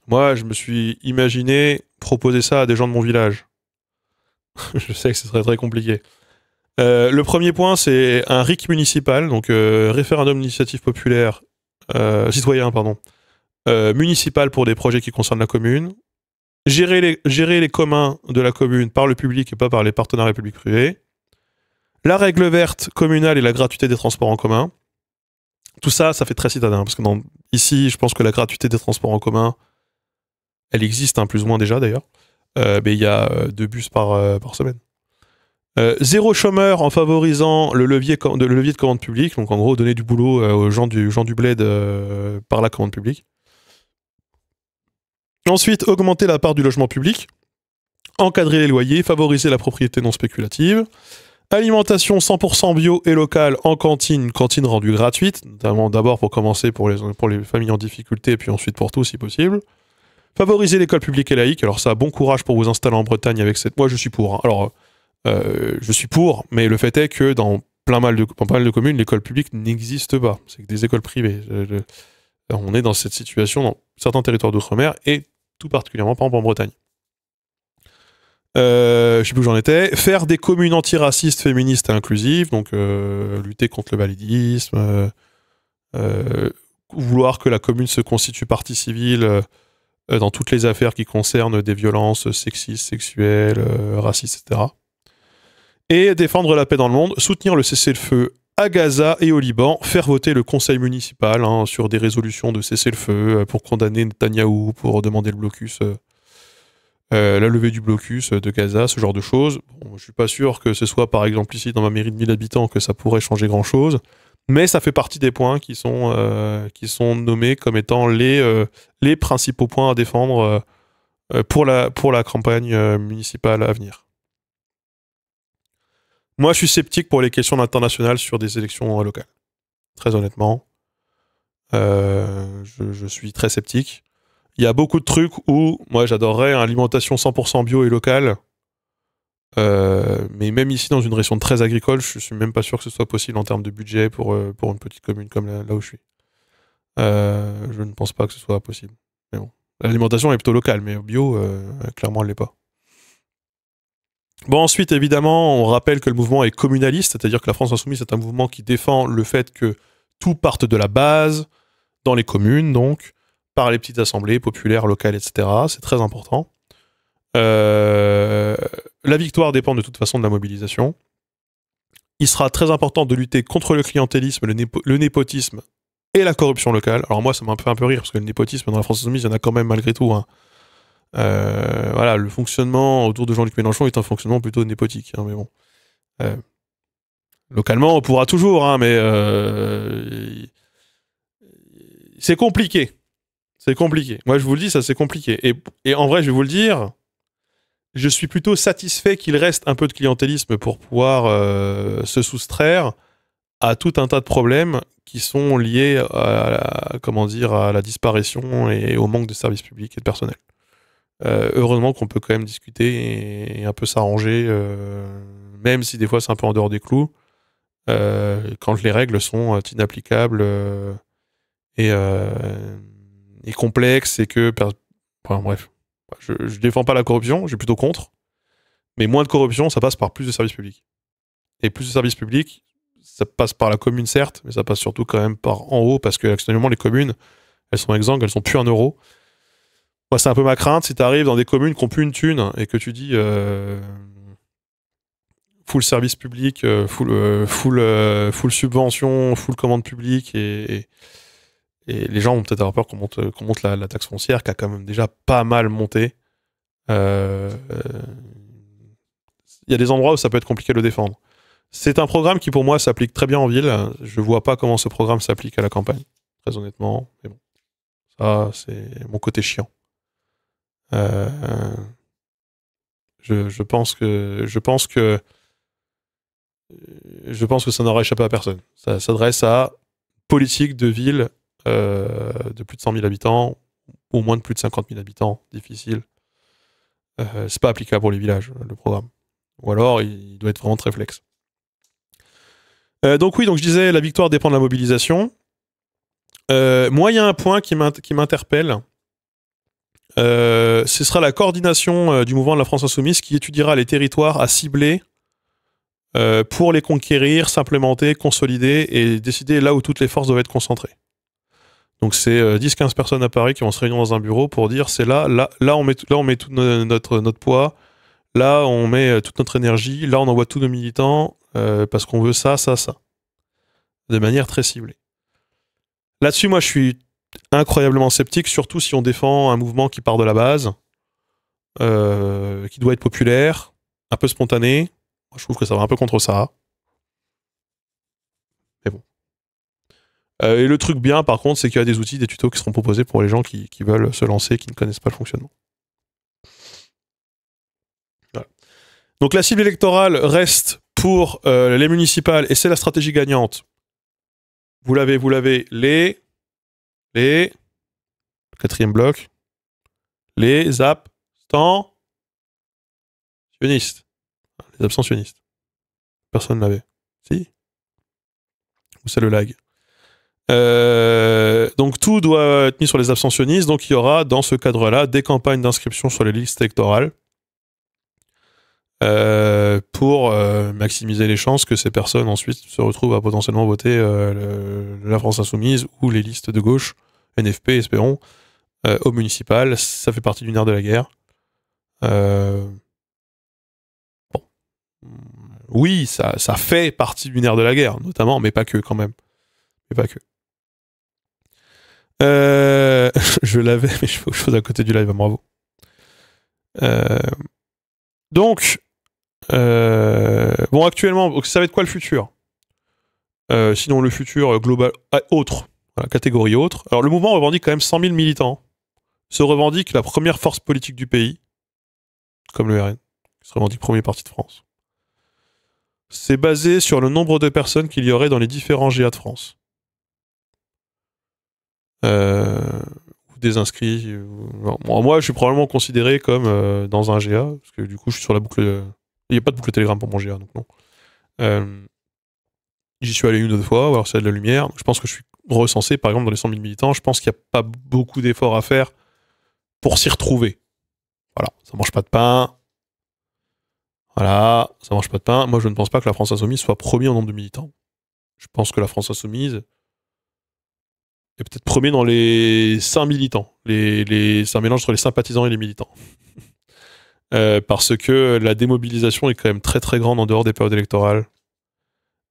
Moi, je me suis imaginé proposer ça à des gens de mon village. Je sais que ce serait très compliqué. Le premier point, c'est un RIC municipal, donc référendum d'initiative populaire, citoyen, pardon, municipal pour des projets qui concernent la commune. Gérer les communs de la commune par le public et pas par les partenariats publics-privés. La règle verte communale et la gratuité des transports en commun. Tout ça, ça fait très citadin, parce que ici, je pense que la gratuité des transports en commun, elle existe, plus ou moins déjà d'ailleurs. Mais il y a 2 bus par semaine. Zéro chômeur en favorisant le levier de commande publique, donc en gros donner du boulot aux gens du bled par la commande publique. Ensuite, augmenter la part du logement public, encadrer les loyers, favoriser la propriété non spéculative, alimentation 100% bio et locale en cantine rendue gratuite, notamment d'abord pour commencer pour les familles en difficulté, et puis ensuite pour tous si possible. Favoriser l'école publique et laïque, alors ça, bon courage pour vous installer en Bretagne avec cette... Moi je suis pour, Alors, je suis pour, mais le fait est que dans pas mal de communes, l'école publique n'existe pas. C'est que des écoles privées. On est dans cette situation dans certains territoires d'outre-mer, et tout particulièrement, par exemple, en Bretagne. Je sais plus où j'en étais. Faire des communes antiracistes, féministes et inclusives, donc lutter contre le validisme, vouloir que la commune se constitue partie civile dans toutes les affaires qui concernent des violences sexistes, sexuelles, racistes, etc. Et défendre la paix dans le monde, soutenir le cessez-le-feu à Gaza et au Liban, faire voter le conseil municipal sur des résolutions de cessez-le-feu pour condamner Netanyahou, pour demander le blocus, la levée du blocus de Gaza, ce genre de choses. Bon, je suis pas sûr que ce soit par exemple ici dans ma mairie de 1000 habitants que ça pourrait changer grand-chose, mais ça fait partie des points qui sont nommés comme étant les principaux points à défendre pour la campagne municipale à venir. Moi, je suis sceptique pour les questions internationales sur des élections locales. Très honnêtement, je suis très sceptique. Il y a beaucoup de trucs où, moi, j'adorerais une alimentation 100% bio et locale. Mais même ici, dans une région très agricole, je suis même pas sûr que ce soit possible en termes de budget pour une petite commune comme là où je suis. Je ne pense pas que ce soit possible. Mais bon, l'alimentation est plutôt locale, mais bio, clairement, elle l'est pas. Bon, ensuite, évidemment, on rappelle que le mouvement est communaliste, c'est-à-dire que la France Insoumise est un mouvement qui défend le fait que tout parte de la base, dans les communes, donc, par les petites assemblées populaires, locales, etc. C'est très important. La victoire dépend de toute façon de la mobilisation. Il sera très important de lutter contre le clientélisme, le népotisme et la corruption locale. Alors moi, ça m'a fait un peu rire, parce que le népotisme dans la France Insoumise, il y en a quand même malgré tout, voilà, le fonctionnement autour de Jean-Luc Mélenchon est un fonctionnement plutôt népotique, mais bon. Localement, on pourra toujours, mais c'est compliqué. C'est compliqué. Moi, je vous le dis, ça c'est compliqué. Et en vrai, je vais vous le dire, je suis plutôt satisfait qu'il reste un peu de clientélisme pour pouvoir se soustraire à tout un tas de problèmes qui sont liés à la disparition et au manque de services publics et de personnel. Heureusement qu'on peut quand même discuter et un peu s'arranger, même si des fois c'est un peu en dehors des clous, quand les règles sont inapplicables et complexes et que... Enfin, bref, je défends pas la corruption, je suis plutôt contre, mais moins de corruption, ça passe par plus de services publics. Et plus de services publics, ça passe par la commune certes, mais ça passe surtout quand même par en haut, parce que actuellement les communes, elles sont exsangues, elles sont plus 1 euro. Moi, c'est un peu ma crainte, si tu arrives dans des communes qui n'ont plus une thune et que tu dis full service public, full subvention, full commande publique, et les gens vont peut-être avoir peur qu'on monte la taxe foncière, qui a quand même déjà pas mal monté. Il y a des endroits où ça peut être compliqué de le défendre. C'est un programme qui, pour moi, s'applique très bien en ville. Je vois pas comment ce programme s'applique à la campagne, très honnêtement. Mais bon, ça, c'est mon côté chiant. Je pense que ça n'aura échappé à personne. Ça s'adresse à politique de ville de plus de 100 000 habitants, ou moins de plus de 50 000 habitants, difficile. C'est pas applicable pour les villages, le programme. Ou alors, il doit être vraiment très flex. Donc je disais, la victoire dépend de la mobilisation. Moi, il y a un point qui m'interpelle. Ce sera la coordination du mouvement de la France Insoumise qui étudiera les territoires à cibler pour les conquérir, s'implémenter, consolider et décider là où toutes les forces doivent être concentrées. Donc c'est 10-15 personnes à Paris qui vont se réunir dans un bureau pour dire c'est là on met tout notre poids, là on met toute notre énergie, là on envoie tous nos militants parce qu'on veut ça, de manière très ciblée. Là-dessus, moi je suis incroyablement sceptique, surtout si on défend un mouvement qui part de la base, qui doit être populaire, un peu spontané. Moi, je trouve que ça va un peu contre ça. Mais bon. Et le truc bien, par contre, c'est qu'il y a des outils, des tutos qui seront proposés pour les gens qui veulent se lancer, qui ne connaissent pas le fonctionnement. Voilà. Donc la cible électorale reste pour les municipales, et c'est la stratégie gagnante. Vous l'avez, les quatrième bloc, les abstentionnistes. Les abstentionnistes. Personne ne l'avait. Si? Ou c'est le lag? Donc tout doit être mis sur les abstentionnistes, donc il y aura dans ce cadre-là des campagnes d'inscription sur les listes électorales pour maximiser les chances que ces personnes ensuite se retrouvent à potentiellement voter la France Insoumise ou les listes de gauche, NFP, espérons, au municipal. Ça fait partie du nerf de la guerre. Bon. Oui, ça fait partie du nerf de la guerre, notamment, mais pas que quand même. Mais pas que. Je l'avais, mais je faisais à côté du live, bravo. Donc, bon, actuellement, ça va être quoi le futur? Sinon, le futur global, autre, voilà, catégorie autre. Alors, le mouvement revendique quand même 100 000 militants, se revendique la première force politique du pays, comme le RN, qui se revendique premier parti de France. C'est basé sur le nombre de personnes qu'il y aurait dans les différents GA de France. Des inscrits. Bon, moi, je suis probablement considéré comme dans un GA, parce que du coup, je suis sur la boucle. Il n'y a pas de boucle Telegram pour mon GA, donc non. J'y suis allé une ou deux fois, voir s'il y a de la lumière. Je pense que je suis recensé, par exemple, dans les 100 000 militants. Je pense qu'il n'y a pas beaucoup d'efforts à faire pour s'y retrouver. Voilà, ça mange pas de pain. Voilà, ça mange pas de pain. Moi, je ne pense pas que la France Insoumise soit premier en nombre de militants. Je pense que la France Insoumise est peut-être premier dans les 5 militants. C'est un mélange entre les sympathisants et les militants. Parce que la démobilisation est quand même très très grande en dehors des périodes électorales.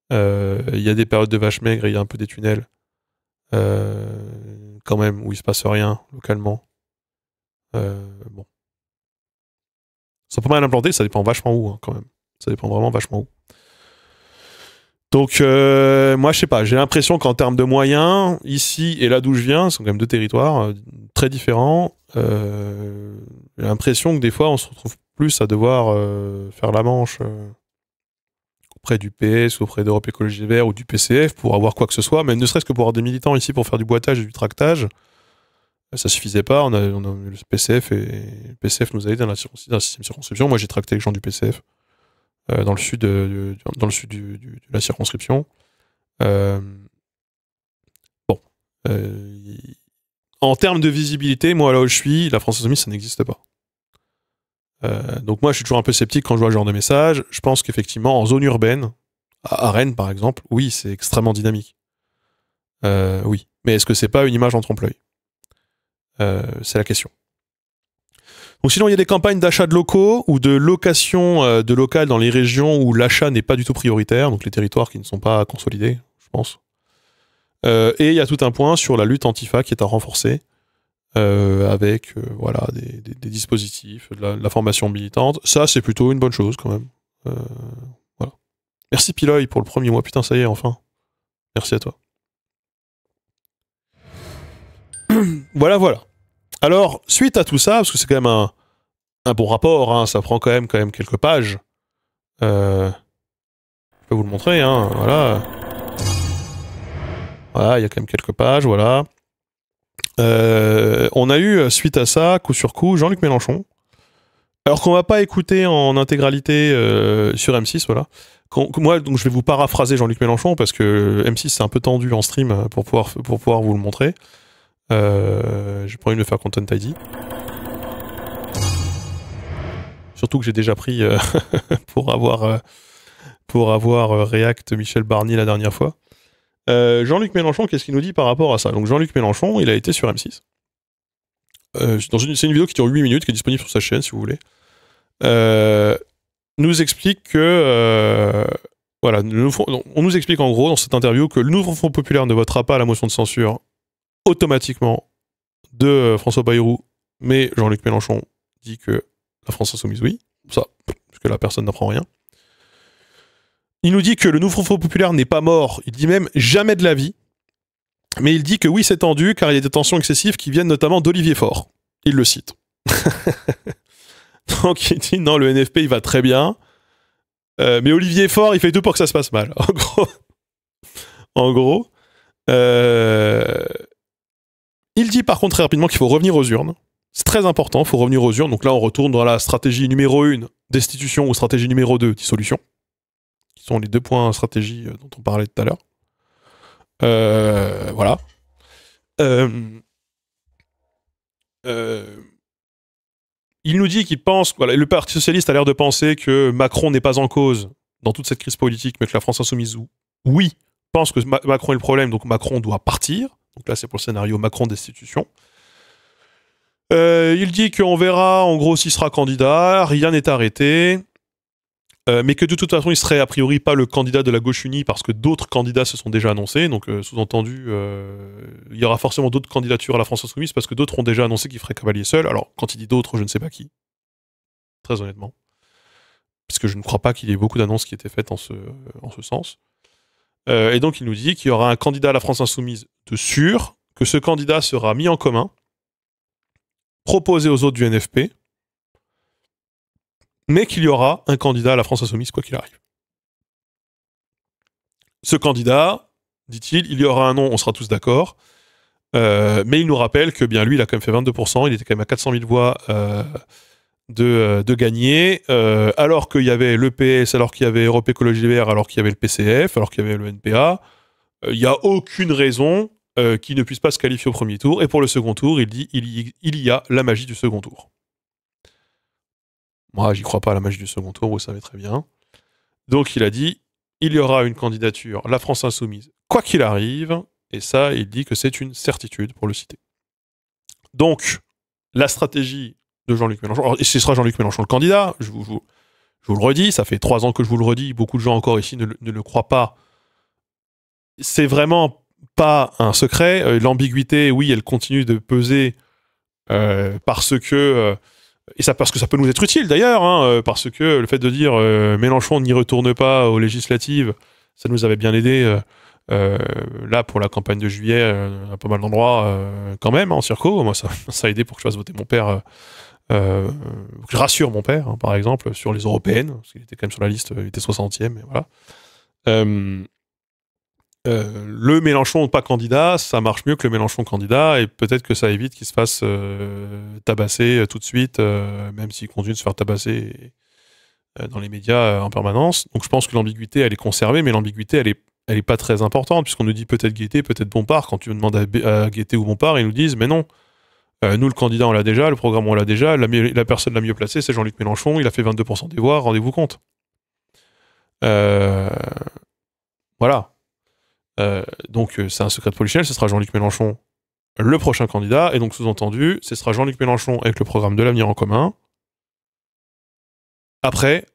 Il y a des périodes de vaches maigres et il y a un peu des tunnels. Quand même, où il se passe rien localement. Bon. Ils sont pas mal implantés, ça dépend vachement où, hein, quand même. Ça dépend vraiment vachement où. Donc, moi, je sais pas, j'ai l'impression qu'en termes de moyens, ici et là d'où je viens, ce sont quand même deux territoires très différents. J'ai l'impression que des fois, on se retrouve plus à devoir faire la manche auprès du PS, auprès d'Europe Écologie Les Verts ou du PCF pour avoir quoi que ce soit, mais ne serait-ce que pour avoir des militants ici pour faire du boitage et du tractage. Ça suffisait pas, on a le PCF et le PCF nous a aidé dans un système de circonscription. Moi, j'ai tracté les gens du PCF. Dans le sud de la circonscription. Bon. En termes de visibilité, moi, là où je suis, la France Insoumise, ça n'existe pas. Donc moi, je suis toujours un peu sceptique quand je vois ce genre de message. Je pense qu'effectivement, en zone urbaine, à Rennes, par exemple, oui, c'est extrêmement dynamique. Oui. Mais est-ce que c'est pas une image en trompe-l'œil? C'est la question. Donc sinon, il y a des campagnes d'achat de locaux ou de location de local dans les régions où l'achat n'est pas du tout prioritaire, donc les territoires qui ne sont pas consolidés, je pense. Et il y a tout un point sur la lutte antifa qui est à renforcer, avec voilà, des dispositifs, de la formation militante. Ça, c'est plutôt une bonne chose quand même. Voilà. Merci Piloy pour le premier mois. Putain, ça y est, enfin. Merci à toi. Voilà, voilà. Alors, suite à tout ça, parce que c'est quand même un bon rapport, hein, ça prend quand même quelques pages. Je peux vous le montrer, hein, voilà. Voilà, il y a quand même quelques pages, voilà. On a eu, suite à ça, coup sur coup, Jean-Luc Mélenchon. Alors qu'on va pas écouter en intégralité sur M6, voilà. Moi, donc, je vais vous paraphraser Jean-Luc Mélenchon, parce que M6, c'est un peu tendu en stream pour pouvoir vous le montrer. J'ai pas envie de me faire Content ID. Surtout que j'ai déjà pris pour avoir React Michel Barnier la dernière fois. Jean-Luc Mélenchon, qu'est-ce qu'il nous dit par rapport à ça? Donc Jean-Luc Mélenchon, il a été sur M6. C'est une vidéo qui dure 8 minutes, qui est disponible sur sa chaîne si vous voulez. Nous explique que voilà, on nous explique en gros dans cette interview que le nouveau Front populaire ne votera pas la motion de censure automatiquement de François Bayrou, mais Jean-Luc Mélenchon dit que la France insoumise oui, ça, parce que là personne n'apprend rien. Il nous dit que le nouveau Front populaire n'est pas mort, il dit même jamais de la vie, mais il dit que oui c'est tendu car il y a des tensions excessives qui viennent notamment d'Olivier Faure. Il le cite. Donc il dit non, le NFP il va très bien, mais Olivier Faure il fait tout pour que ça se passe mal. En gros, il dit par contre très rapidement qu'il faut revenir aux urnes. C'est très important, il faut revenir aux urnes. Donc là on retourne dans la stratégie numéro 1, destitution, ou stratégie numéro 2, dissolution, qui sont les deux points stratégie dont on parlait tout à l'heure. Voilà. Il nous dit qu'il pense, voilà, le Parti Socialiste a l'air de penser que Macron n'est pas en cause dans toute cette crise politique, mais que la France Insoumise, oui, pense que Macron est le problème, donc Macron doit partir. Donc là, c'est pour le scénario Macron destitution. Il dit qu'on verra, en gros, s'il sera candidat, rien n'est arrêté, mais que de toute façon, il serait a priori pas le candidat de la gauche unie parce que d'autres candidats se sont déjà annoncés. Donc, sous-entendu, il y aura forcément d'autres candidatures à la France Insoumise parce que d'autres ont déjà annoncé qu'ils feraient cavalier seul. Alors, quand il dit d'autres, je ne sais pas qui. Très honnêtement. Puisque je ne crois pas qu'il y ait beaucoup d'annonces qui étaient faites en ce sens. Et donc, il nous dit qu'il y aura un candidat à la France Insoumise de sûr, que ce candidat sera mis en commun, proposé aux autres du NFP, mais qu'il y aura un candidat à la France Insoumise quoi qu'il arrive. Ce candidat, dit-il, il y aura un nom, on sera tous d'accord, mais il nous rappelle que bien lui, il a quand même fait 22%, il était quand même à 400 000 voix de gagner, alors qu'il y avait le PS, alors qu'il y avait Europe Écologie Les Verts, alors qu'il y avait le PCF, alors qu'il y avait le NPA. Il n'y a aucune raison qu'il ne puisse pas se qualifier au premier tour, et pour le second tour, il dit il y a la magie du second tour. Moi, j'y crois pas à la magie du second tour, vous savez très bien. Donc il a dit, il y aura une candidature, la France Insoumise, quoi qu'il arrive, et ça, il dit que c'est une certitude, pour le citer. Donc, la stratégie de Jean-Luc Mélenchon, et ce sera Jean-Luc Mélenchon le candidat, je vous le redis, ça fait 3 ans que je vous le redis, beaucoup de gens encore ici ne le croient pas. C'est vraiment pas un secret, l'ambiguïté, oui, elle continue de peser parce que ça peut nous être utile d'ailleurs, hein, parce que le fait de dire Mélenchon n'y retourne pas aux législatives, ça nous avait bien aidé là pour la campagne de juillet à pas mal d'endroits quand même, hein, en circo. Moi ça a aidé pour que je fasse voter mon père, que je rassure mon père, hein, par exemple, sur les européennes, parce qu'il était quand même sur la liste, il était 60e, mais voilà. Le Mélenchon pas candidat, ça marche mieux que le Mélenchon candidat, et peut-être que ça évite qu'il se fasse tabasser tout de suite, même s'il continue de se faire tabasser dans les médias en permanence. Donc je pense que l'ambiguïté, elle est conservée, mais l'ambiguïté, elle est pas très importante, puisqu'on nous dit peut-être Guettet, peut-être Bompard. Quand tu demandes à Guettet ou Bompard, ils nous disent, mais non, nous, le candidat, on l'a déjà, le programme, on l'a déjà, la personne la mieux placée, c'est Jean-Luc Mélenchon, il a fait 22% des voix, rendez-vous compte. Voilà. Donc c'est un secret de polichinelle, ce sera Jean-Luc Mélenchon le prochain candidat, et donc sous-entendu, ce sera Jean-Luc Mélenchon avec le programme de l'avenir en commun. Après,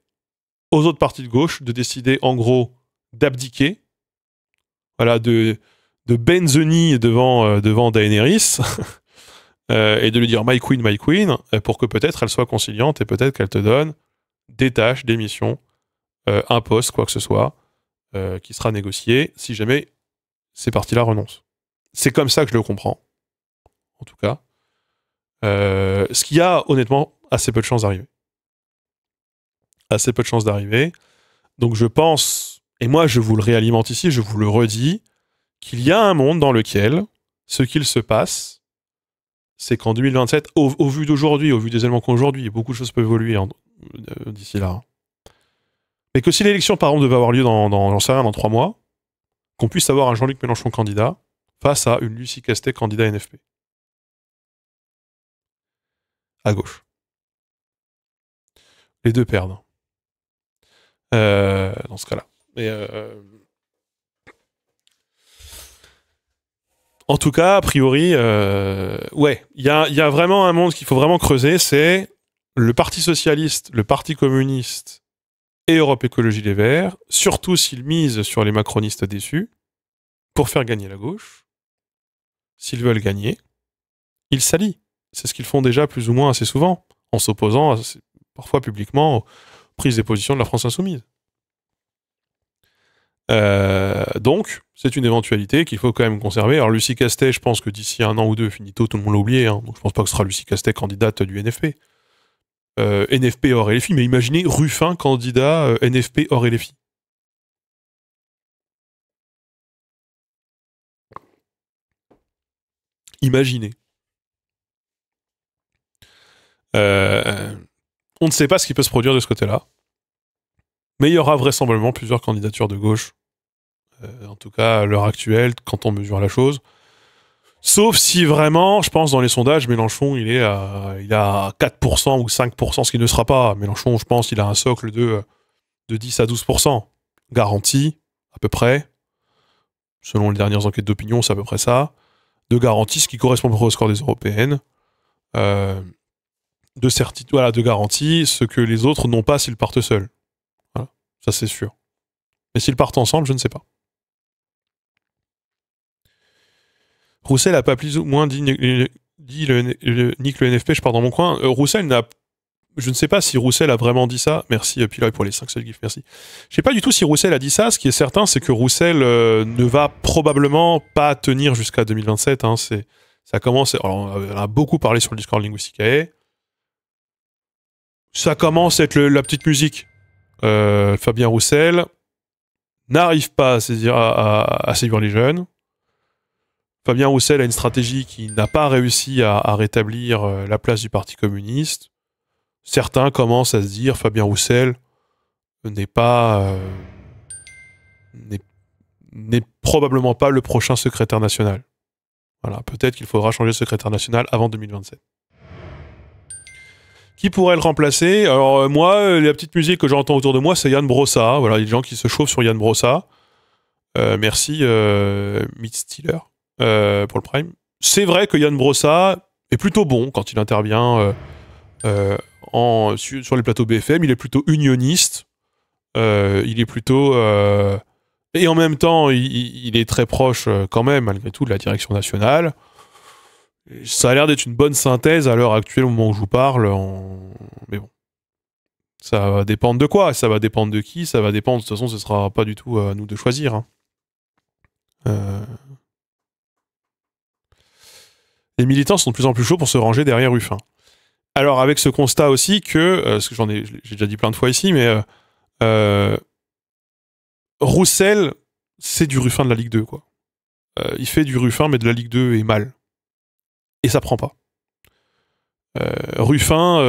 aux autres partis de gauche de décider en gros d'abdiquer, voilà, de Benzoni devant Daenerys, et de lui dire my queen, pour que peut-être elle soit conciliante et peut-être qu'elle te donne des tâches, des missions, un poste, quoi que ce soit, qui sera négocié si jamais ces partis-là renoncent. C'est comme ça que je le comprends, en tout cas. Ce qui a honnêtement assez peu de chances d'arriver. Assez peu de chances d'arriver. Donc je pense, et moi je vous le réalimente ici, je vous le redis, qu'il y a un monde dans lequel ce qu'il se passe, c'est qu'en 2027, au vu d'aujourd'hui, au vu des éléments qu'aujourd'hui, beaucoup de choses peuvent évoluer d'ici là. Mais que si l'élection, par exemple, devait avoir lieu j'en sais rien, dans 3 mois, qu'on puisse avoir un Jean-Luc Mélenchon candidat face à une Lucie Castet candidat NFP. À gauche. Les deux perdent. Dans ce cas-là. Mais en tout cas, a priori, ouais, il y a vraiment un monde qu'il faut vraiment creuser, c'est le Parti Socialiste, le Parti Communiste et Europe Écologie Les Verts, surtout s'ils misent sur les macronistes déçus, pour faire gagner la gauche. S'ils veulent gagner, ils s'allient. C'est ce qu'ils font déjà plus ou moins assez souvent, en s'opposant parfois publiquement aux prises de position de la France Insoumise. Donc, c'est une éventualité qu'il faut quand même conserver. Alors, Lucie Castet, je pense que d'ici 1 an ou 2, finito, tout le monde l'a oublié. Hein, donc, je pense pas que ce sera Lucie Castet candidate du NFP. NFP hors LFI, mais imaginez Ruffin candidat NFP hors LFI. Imaginez. On ne sait pas ce qui peut se produire de ce côté-là. Mais il y aura vraisemblablement plusieurs candidatures de gauche. En tout cas, à l'heure actuelle, quand on mesure la chose. Sauf si vraiment, je pense, dans les sondages, Mélenchon, il est à 4% ou 5%, ce qui ne sera pas. Mélenchon, je pense, il a un socle de 10 à 12%. Garanti, à peu près. Selon les dernières enquêtes d'opinion, c'est à peu près ça. De garantie, ce qui correspond au score des européennes. De certitude, voilà, de garantie, ce que les autres n'ont pas s'ils partent seuls. Voilà, ça c'est sûr. Mais s'ils partent ensemble, je ne sais pas. Roussel a pas plus ou moins dit nique le NFP, je pars dans mon coin. Roussel n'a... Je ne sais pas si Roussel a vraiment dit ça. Merci Piloy pour les 5 seuls gifs, merci. Je ne sais pas du tout si Roussel a dit ça. Ce qui est certain, c'est que Roussel ne va probablement pas tenir jusqu'à 2027. Hein. Ça commence... Alors, on a beaucoup parlé sur le Discord Linguisticae. Ça commence à être la petite musique. Fabien Roussel n'arrive pas à séduire les jeunes. Fabien Roussel a une stratégie qui n'a pas réussi à rétablir la place du Parti communiste. Certains commencent à se dire Fabien Roussel n'est probablement pas le prochain secrétaire national. Voilà, peut-être qu'il faudra changer de secrétaire national avant 2027. Qui pourrait le remplacer? Alors moi, la petite musique que j'entends autour de moi, c'est Yann Brossa. Voilà, il y a des gens qui se chauffent sur Yann Brossa. Merci, Meat Stealer, pour le Prime. C'est vrai que Yann Brossa est plutôt bon quand il intervient sur les plateaux BFM. Il est plutôt unioniste. Il est plutôt... et en même temps, il est très proche quand même, malgré tout, de la direction nationale. Ça a l'air d'être une bonne synthèse à l'heure actuelle, au moment où je vous parle. Mais bon. Ça va dépendre de quoi? Ça va dépendre de qui? Ça va dépendre... De toute façon, ce sera pas du tout à nous de choisir. Hein. Les militants sont de plus en plus chauds pour se ranger derrière Ruffin. Alors, avec ce constat aussi que... ce que j'ai déjà dit plein de fois ici, mais... Roussel, c'est du Ruffin de la Ligue 2, quoi. Il fait du Ruffin, mais de la Ligue 2 et mal. Et ça prend pas. Ruffin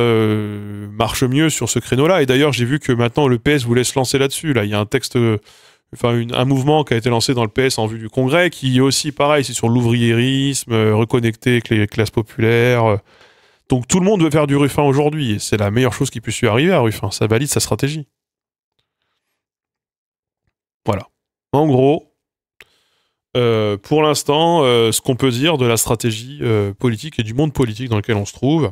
marche mieux sur ce créneau-là. Et d'ailleurs, j'ai vu que maintenant le PS voulait se lancer là-dessus. Là, il y a un texte, un mouvement qui a été lancé dans le PS en vue du Congrès, qui est aussi pareil, c'est sur l'ouvriérisme, reconnecter avec les classes populaires. Donc tout le monde veut faire du Ruffin aujourd'hui. Et c'est la meilleure chose qui puisse lui arriver à Ruffin. Ça valide sa stratégie. Voilà. En gros, pour l'instant, ce qu'on peut dire de la stratégie politique et du monde politique dans lequel on se trouve,